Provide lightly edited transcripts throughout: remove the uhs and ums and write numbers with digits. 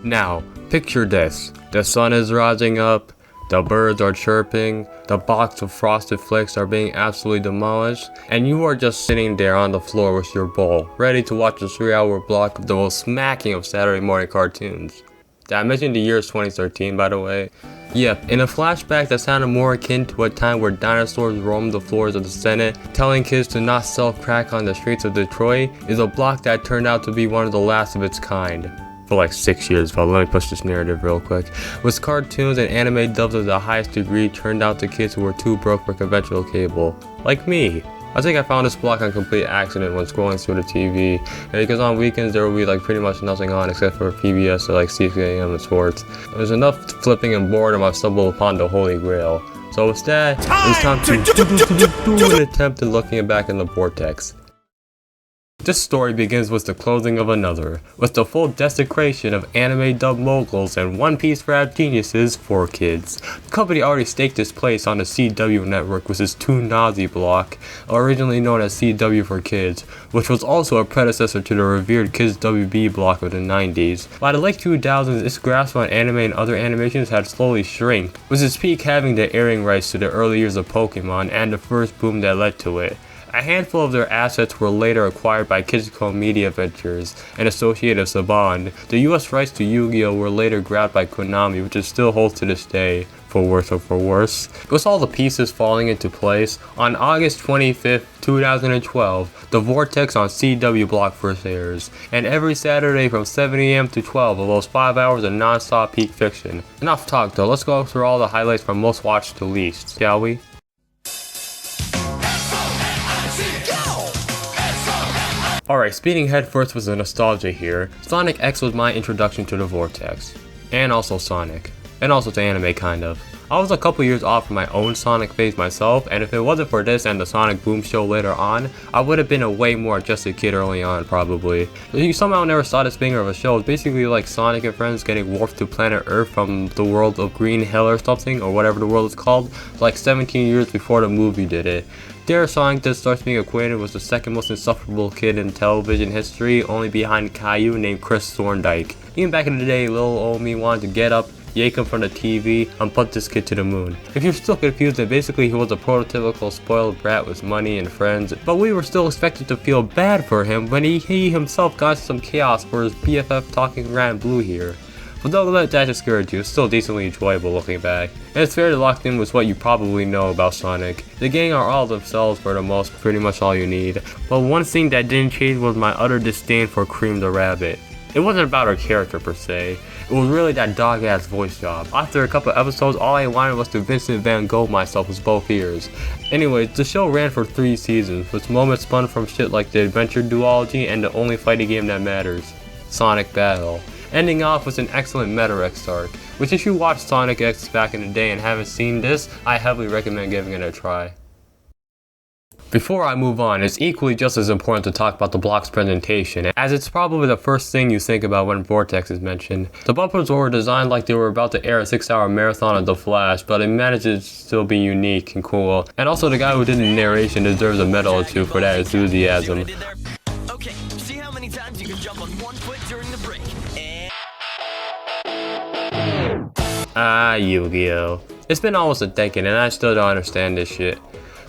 Now, picture this. The sun is rising up, the birds are chirping, the box of frosted flakes are being absolutely demolished, and you are just sitting there on the floor with your bowl, ready to watch a 3-hour block of the most smacking of Saturday morning cartoons. Did I mention the year is 2013, by the way? Yep, in a flashback that sounded more akin to a time where dinosaurs roamed the floors of the Senate, telling kids to not sell crack on the streets of Detroit is a block that turned out to be one of the last of its kind. For like 6 years, but let me push this narrative real quick. With cartoons and anime dubs of the highest degree turned out to kids who were too broke for conventional cable. Like me. I think I found this block on complete accident when scrolling through the TV, and because on weekends there would be like pretty much nothing on except for PBS at like 6 a.m. and sports. There's enough flipping and boredom I stumbled upon the Holy Grail. So with that, it's time to do an attempt at looking back in the Vortex. This story begins with the closing of another, with the full desecration of anime dub moguls and One Piece rap geniuses for kids. The company already staked its place on the CW network with its Toon Nazi block, originally known as CW for Kids, which was also a predecessor to the revered Kids WB block of the 90s. By the late 2000s, its grasp on anime and other animations had slowly shrinked, with its peak having the airing rights to the early years of Pokemon and the first boom that led to it. A handful of their assets were later acquired by Kizco Media Ventures, an associate of Saban. The US rights to Yu-Gi-Oh! Were later grabbed by Konami, which it still holds to this day, for worse or for worse. With all the pieces falling into place, on August 25th, 2012, the Vortex on CW Block first airs, and every Saturday from 7 a.m. to 12 of those 5 hours of non-stop peak fiction. Enough talk though, let's go through all the highlights from most watched to least, shall we? Alright, speeding headfirst with the nostalgia here, Sonic X was my introduction to the Vortex. And also Sonic. And also to anime kind of. I was a couple years off from my own Sonic phase myself, and if it wasn't for this and the Sonic Boom show later on, I would have been a way more adjusted kid early on probably. You somehow never saw this banger of a show. It's basically like Sonic and friends getting warped to planet Earth from the world of Green Hill or something, or whatever the world is called, like 17 years before the movie did it. There, Sonic just starts being acquainted with the second most insufferable kid in television history, only behind Caillou, named Chris Thorndike. Even back in the day, little old me wanted to get up, yank him from the TV, and put this kid to the moon. If you're still confused, then basically he was a prototypical spoiled brat with money and friends, but we were still expected to feel bad for him when he himself got some chaos for his BFF talking Rand Blue here. But don't let that discourage you, it's still decently enjoyable looking back. And it's fairly locked in with what you probably know about Sonic. The gang are all themselves for the most, pretty much all you need. But one thing that didn't change was my utter disdain for Cream the Rabbit. It wasn't about her character per se, it was really that dog-ass voice job. After a couple episodes, all I wanted was to Vincent Van Gogh myself with both ears. Anyways, the show ran for 3 seasons, with moments spun from shit like the Adventure Duology and the only fighting game that matters, Sonic Battle. Ending off with an excellent Meta-Rex arc, which if you watched Sonic X back in the day and haven't seen this, I heavily recommend giving it a try. Before I move on, it's equally just as important to talk about the block's presentation, as it's probably the first thing you think about when Vortex is mentioned. The bumpers were designed like they were about to air a 6-hour marathon of The Flash, but it managed to still be unique and cool. And also the guy who did the narration deserves a medal or two for that enthusiasm. Okay, see how many times you can jump on one foot during the break. Yu-Gi-Oh! It's been almost a decade and I still don't understand this shit.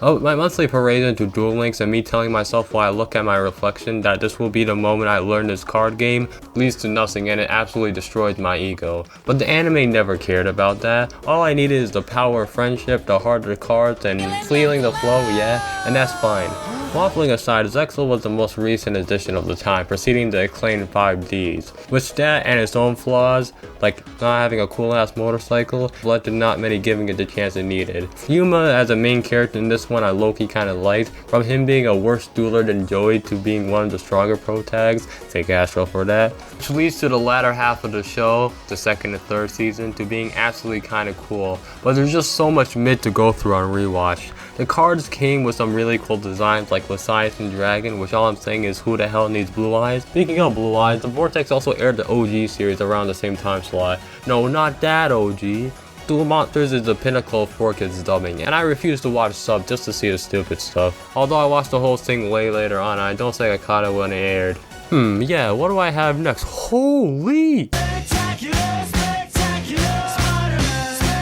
Oh, my monthly parade into Duel Links and me telling myself while I look at my reflection that this will be the moment I learn this card game leads to nothing, and it absolutely destroys my ego. But the anime never cared about that. All I needed is the power of friendship, the harder cards, and feeling the flow, yeah, and that's fine. Waffling aside, Zexal was the most recent addition of the time, preceding the acclaimed 5Ds. With that and its own flaws, like not having a cool ass motorcycle, led to not many giving it the chance it needed. Yuma as a main character in this one I low-key kinda liked, from him being a worse dueler than Joey to being one of the stronger pro tags, thank Astro for that. Which leads to the latter half of the show, the second and third season, to being absolutely kinda cool, but there's just so much mid to go through on rewatch. The cards came with some really cool designs like Leviathan Dragon, which all I'm saying is who the hell needs blue eyes? Speaking of blue eyes, the Vortex also aired the OG series around the same time slot. No, not that OG. Duel Monsters is the pinnacle of 4Kids dubbing, and I refuse to watch sub just to see the stupid stuff. Although I watched the whole thing way later on, I don't think I caught it when it aired. Yeah, what do I have next? Holy!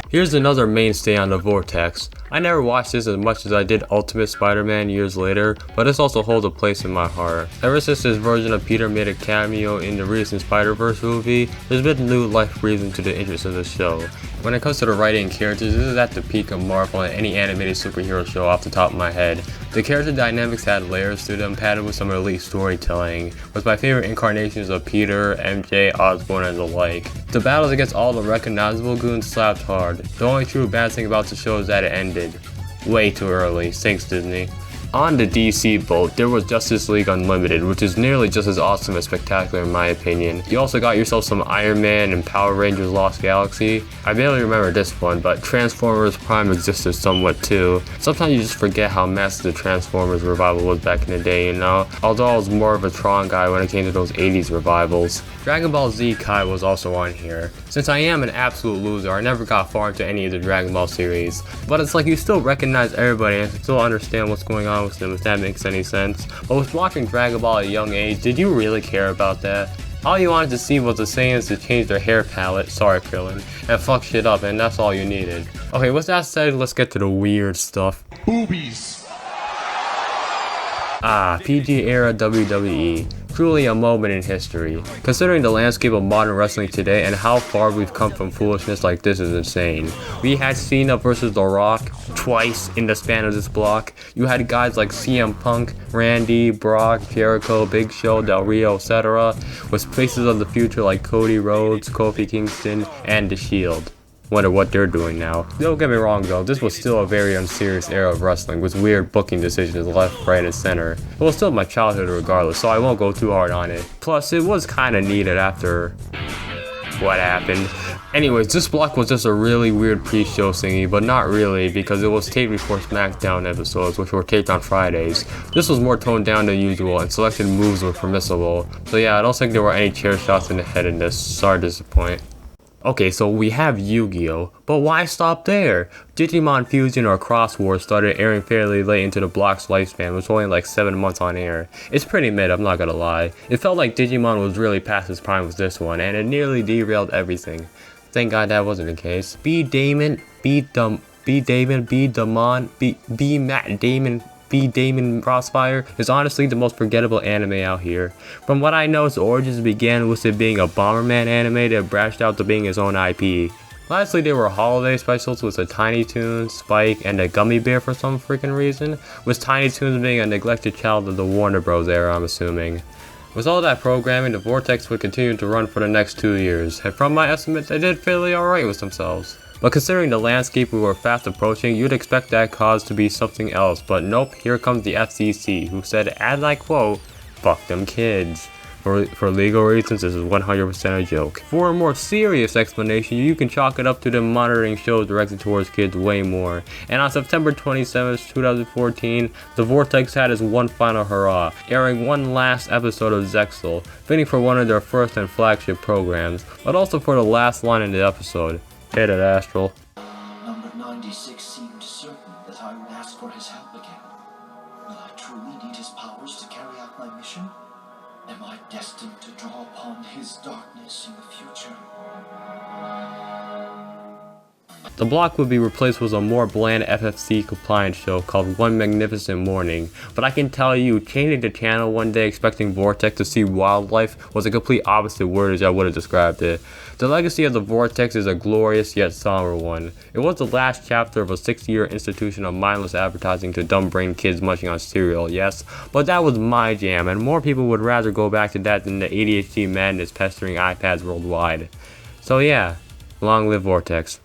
Here's another mainstay on the Vortex. I never watched this as much as I did Ultimate Spider-Man years later, but this also holds a place in my heart. Ever since this version of Peter made a cameo in the recent Spider-Verse movie, there's been new life breathing to the interest of the show. When it comes to the writing and characters, this is at the peak of Marvel and any animated superhero show off the top of my head. The character dynamics had layers to them, padded with some elite storytelling, with my favorite incarnations of Peter, MJ, Osborn, and the like. The battles against all the recognizable goons slapped hard. The only true bad thing about the show is that it ended way too early. Thanks, Disney. On the DC boat, there was Justice League Unlimited, which is nearly just as awesome as spectacular in my opinion. You also got yourself some Iron Man and Power Rangers Lost Galaxy. I barely remember this one, but Transformers Prime existed somewhat too. Sometimes you just forget how massive the Transformers revival was back in the day, you know? Although I was more of a Tron guy when it came to those 80s revivals. Dragon Ball Z Kai was also on here. Since I am an absolute loser, I never got far into any of the Dragon Ball series. But it's like you still recognize everybody and still understand what's going on with them, if that makes any sense. But with watching Dragon Ball at a young age, did you really care about that? All you wanted to see was the Saiyans to change their hair palette, sorry Krillin, and fuck shit up, and that's all you needed. Okay, with that said, let's get to the weird stuff. Boobies. PG era WWE. Truly a moment in history. Considering the landscape of modern wrestling today and how far we've come from foolishness like this is insane. We had Cena versus The Rock twice in the span of this block. You had guys like CM Punk, Randy, Brock, Jericho, Big Show, Del Rio, etc. with faces of the future like Cody Rhodes, Kofi Kingston, and The Shield. Wonder what they're doing now. Don't get me wrong though, this was still a very unserious era of wrestling with weird booking decisions left, right, and center. It was still my childhood regardless, so I won't go too hard on it. Plus, it was kinda needed after what happened. Anyways, this block was just a really weird pre-show thingy, but not really because it was taped before SmackDown episodes, which were taped on Fridays. This was more toned down than usual and selected moves were permissible. So yeah, I don't think there were any chair shots in the head in this, sorry to disappoint. Okay, so we have Yu-Gi-Oh! But why stop there? Digimon Fusion or Cross Wars started airing fairly late into the block's lifespan, which was only like 7 months on air. It's pretty mid, I'm not gonna lie. It felt like Digimon was really past its prime with this one, and it nearly derailed everything. Thank God that wasn't the case. B Matt Damon B. Damon Crossfire is honestly the most forgettable anime out here. From what I know, its origins began with it being a Bomberman anime that branched out to being its own IP. Lastly, there were holiday specials with a Tiny Toons, Spike, and a Gummy Bear for some freaking reason, with Tiny Toons being a neglected child of the Warner Bros. Era, I'm assuming. With all that programming, the Vortex would continue to run for the next 2 years, and from my estimates, they did fairly alright with themselves. But considering the landscape we were fast approaching, you'd expect that cause to be something else, but nope, here comes the FCC, who said, and I quote, "Fuck them kids." For legal reasons, this is 100% a joke. For a more serious explanation, you can chalk it up to them monitoring shows directed towards kids way more. And on September 27th, 2014, the Vortex had its one final hurrah, airing one last episode of Zexel, fitting for one of their first and flagship programs, but also for the last line in the episode. Hit it, Astral. Number 96 seemed certain that I would ask for his help again. Will I truly need his powers to carry out my mission? Am I destined to draw upon his darkness in the future? The block would be replaced with a more bland FFC compliant show called One Magnificent Morning, but I can tell you, changing the channel one day expecting Vortex to see wildlife was a complete opposite word as I would have described it. The legacy of the Vortex is a glorious yet somber one. It was the last chapter of a 6-year institution of mindless advertising to dumb-brained kids munching on cereal, yes, but that was my jam, and more people would rather go back to that than the ADHD madness pestering iPads worldwide. So yeah, long live Vortex.